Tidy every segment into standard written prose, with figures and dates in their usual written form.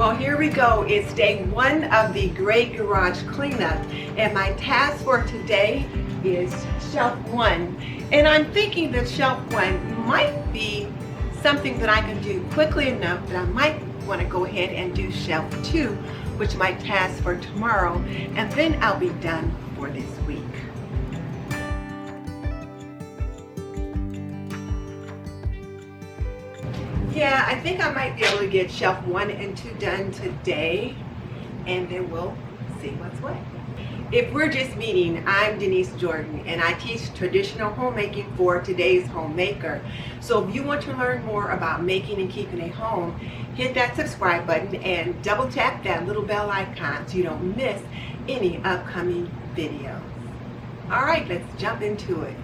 Well, here we go. It's day one of the Great Garage Cleanup, and my task for today is shelf one. And I'm thinking that shelf one might be something that I can do quickly enough that I might want to go ahead and do shelf two, which is my task for tomorrow, and then I'll be done for this week. Yeah, I think I might be able to get shelf 1 and 2 done today, and then we'll see what's what. If we're just meeting, I'm Denise Jordan, and I teach traditional homemaking for today's homemaker. So if you want to learn more about making and keeping a home, hit that subscribe button and double tap that little bell icon so you don't miss any upcoming videos. All right, let's jump into it.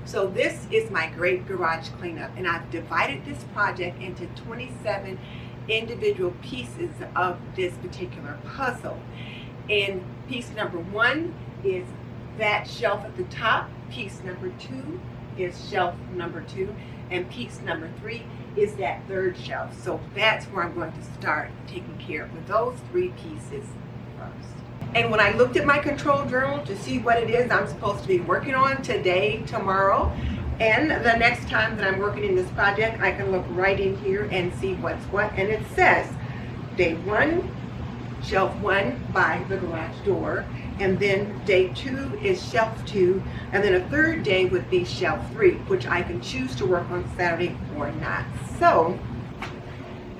So this is my Great Garage Cleanup, and I've divided this project into 27 individual pieces of this particular puzzle. And piece number 1 is that shelf at the top, piece number 2 is shelf number 2, and piece number 3 is that third shelf. So that's where I'm going to start taking care of those 3 pieces first. And when I looked at my control journal to see what it is I'm supposed to be working on today, tomorrow, and the next time that I'm working in this project, I can look right in here and see what's what. And it says day 1, shelf 1 by the garage door, and then day 2 is shelf 2, and then a third day would be shelf 3, which I can choose to work on Saturday or not. So,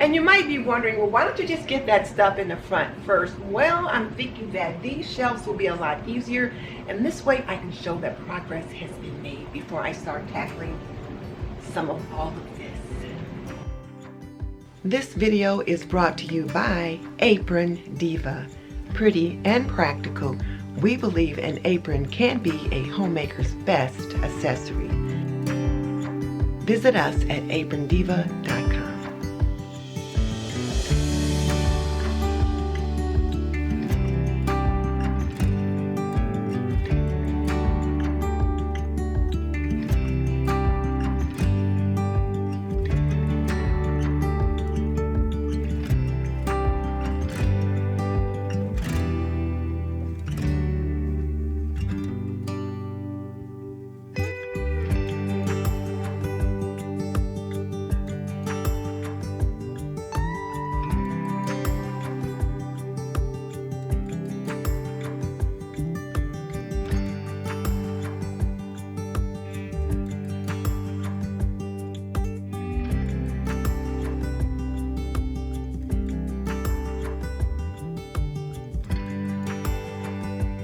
and you might be wondering, well, why don't you just get that stuff in the front first? Well, I'm thinking that these shelves will be a lot easier, and this way I can show that progress has been made before I start tackling some of all of this. This video is brought to you by Aprondiva. Pretty and practical, we believe an apron can be a homemaker's best accessory. Visit us at aprondiva.com.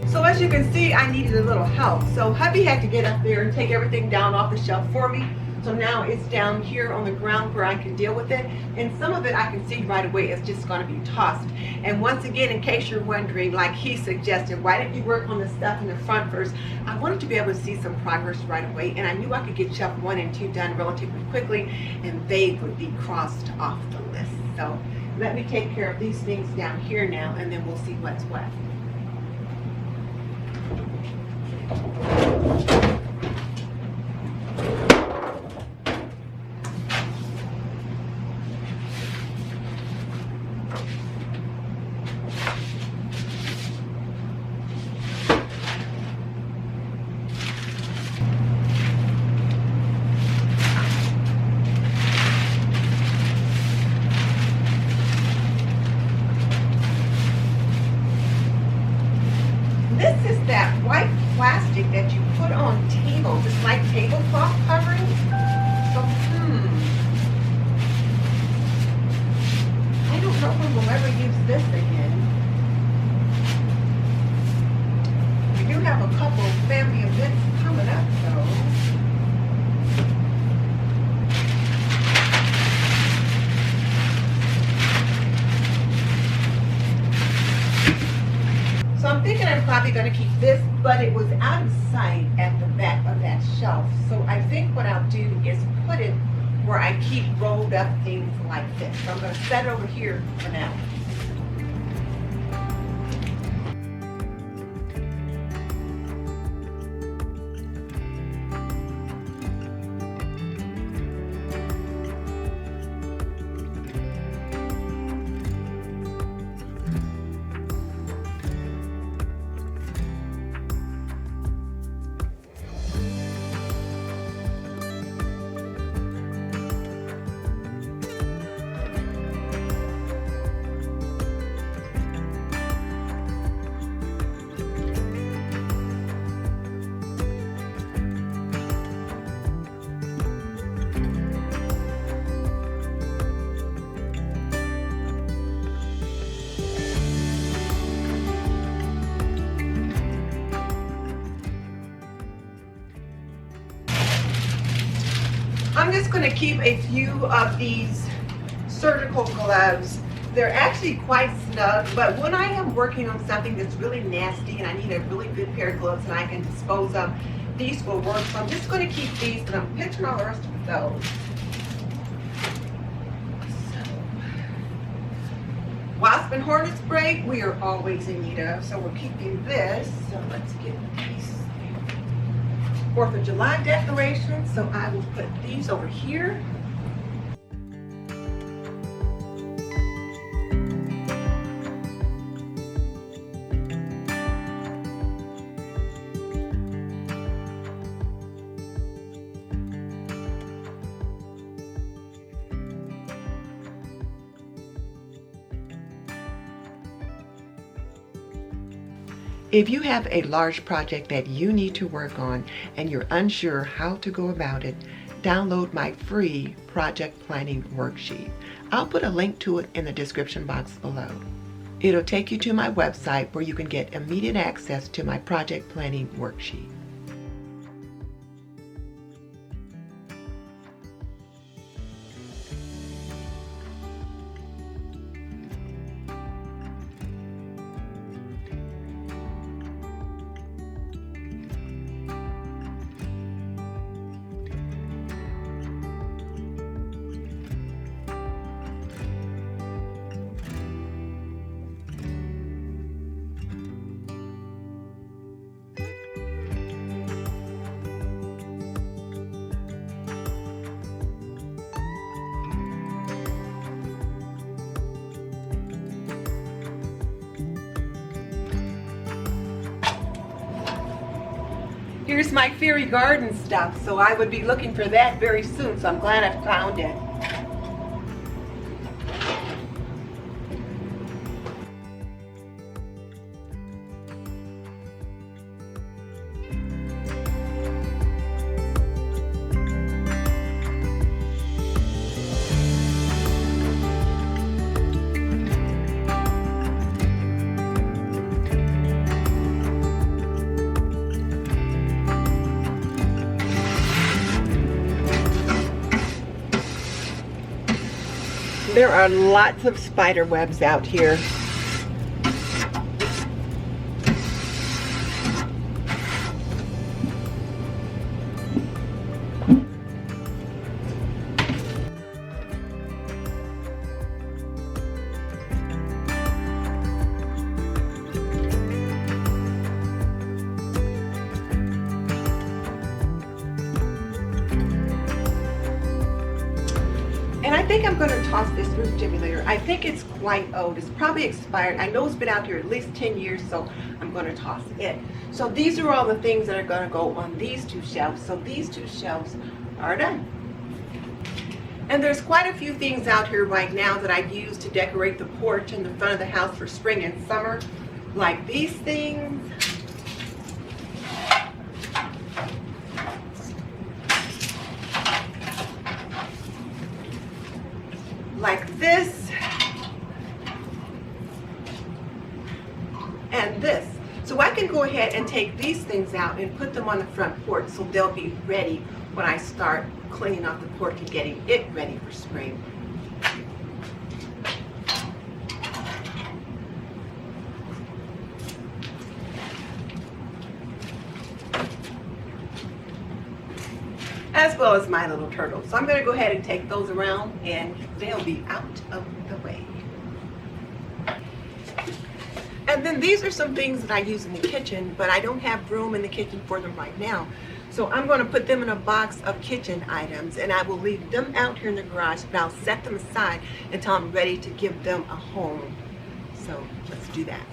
So as you can see, I needed a little help. So hubby had to get up there and take everything down off the shelf for me. So now it's down here on the ground where I can deal with it. And some of it I can see right away it's just going to be tossed. And once again, in case you're wondering, like he suggested, why didn't you work on the stuff in the front first? I wanted to be able to see some progress right away. And I knew I could get shelf 1 and 2 done relatively quickly, and they would be crossed off the list. So let me take care of these things down here now, and then we'll see what's what. This is that white plastic that you put on tables. It's like tablecloth covering. So, I don't know when we'll ever use this again. We do have a couple family events coming up, though. So I'm thinking I'm probably going to keep this, but it was out of sight at the back of that shelf. So I think what I'll do is put it where I keep rolled up things like this. So I'm going to set it over here for now. I'm just going to keep a few of these surgical gloves. They're actually quite snug, but when I am working on something that's really nasty and I need a really good pair of gloves and I can dispose of, these will work. So I'm just going to keep these, and I'm pinching all the rest of those. Wasp and hornet spray, we are always in need of, so we're keeping this. So let's get these 4th of July decorations. So I will put these over here. If you have a large project that you need to work on and you're unsure how to go about it, download my free project planning worksheet. I'll put a link to it in the description box below. It'll take you to my website where you can get immediate access to my project planning worksheet. Here's my fairy garden stuff, so I would be looking for that very soon, so I'm glad I found it. There are lots of spider webs out here. And I think I'm going to toss this root stimulator. I think it's quite old. It's probably expired. I know it's been out here at least 10 years, so I'm going to toss it. So these are all the things that are going to go on these two shelves. So these two shelves are done. And there's quite a few things out here right now that I use to decorate the porch and the front of the house for spring and summer. Like these things. Like this and this. So I can go ahead and take these things out and put them on the front porch so they'll be ready when I start cleaning off the porch and getting it ready for spring. As well as my little turtles. So I'm going to go ahead and take those around and they'll be out of the way. And then these are some things that I use in the kitchen, but I don't have room in the kitchen for them right now. So I'm going to put them in a box of kitchen items and I will leave them out here in the garage, but I'll set them aside until I'm ready to give them a home. So let's do that.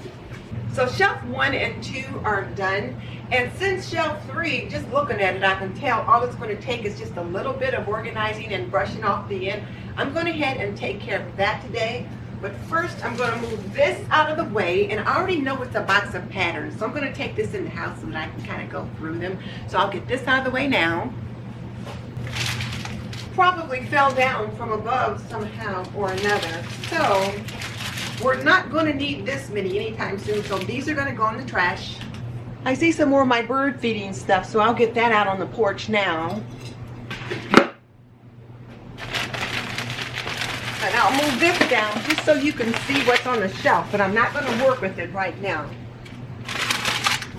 So shelf 1 and 2 are done, and since shelf 3, just looking at it, I can tell all it's going to take is just a little bit of organizing and brushing off the end. I'm going ahead and take care of that today, but first I'm going to move this out of the way, and I already know it's a box of patterns, so I'm going to take this in the house so that I can kind of go through them. So I'll get this out of the way now. Probably fell down from above somehow or another, so we're not going to need this many anytime soon, so these are going to go in the trash. I see some more of my bird feeding stuff, so I'll get that out on the porch now. this down just so you can see what's on the shelf, but I'm not going to work with it right now.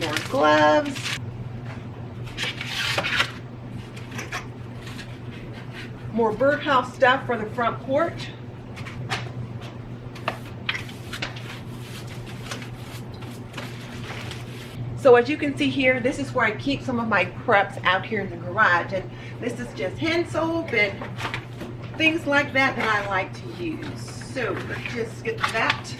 More gloves. More birdhouse stuff for the front porch. So as you can see here, this is where I keep some of my preps out here in the garage, and this is just hand soap and things like that that I like to use. So let's just get that.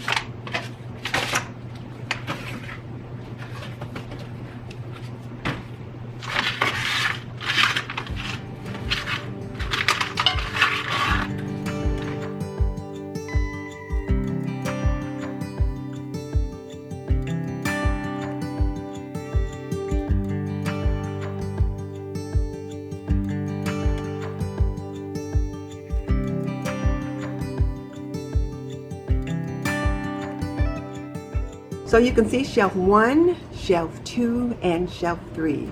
So you can see shelf 1, shelf 2, and shelf 3.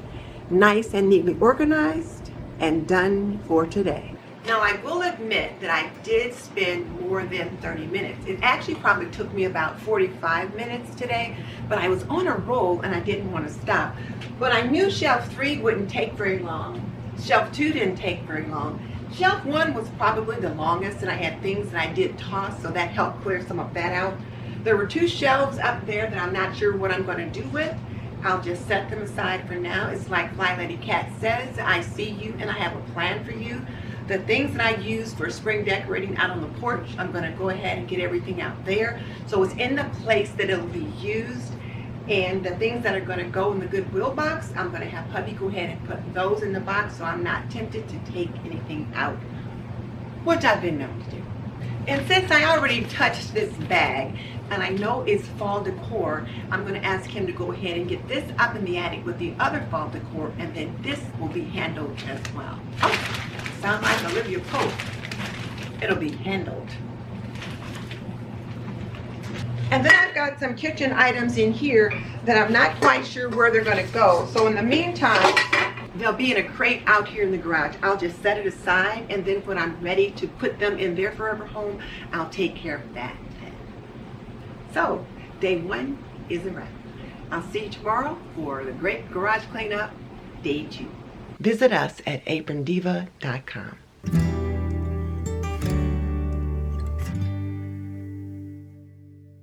Nice and neatly organized and done for today. Now I will admit that I did spend more than 30 minutes. It actually probably took me about 45 minutes today, but I was on a roll and I didn't want to stop. But I knew shelf 3 wouldn't take very long. Shelf 2 didn't take very long. Shelf 1 was probably the longest, and I had things that I did toss, so that helped clear some of that out. There were 2 shelves up there that I'm not sure what I'm going to do with. I'll just set them aside for now. It's like Fly Lady Cat says, I see you and I have a plan for you. The things that I use for spring decorating out on the porch, I'm going to go ahead and get everything out there. So it's in the place that it'll be used. And the things that are going to go in the Goodwill box, I'm going to have hubby go ahead and put those in the box so I'm not tempted to take anything out, which I've been known to do. And since I already touched this bag, and I know it's fall decor, I'm going to ask him to go ahead and get this up in the attic with the other fall decor, and then this will be handled as well. Oh, sound like Olivia Pope. It'll be handled. And then I've got some kitchen items in here that I'm not quite sure where they're going to go. So in the meantime, they'll be in a crate out here in the garage. I'll just set it aside, and then when I'm ready to put them in their forever home, I'll take care of that. So, day 1 is a wrap. I'll see you tomorrow for the great garage cleanup, day 2. Visit us at aprondiva.com.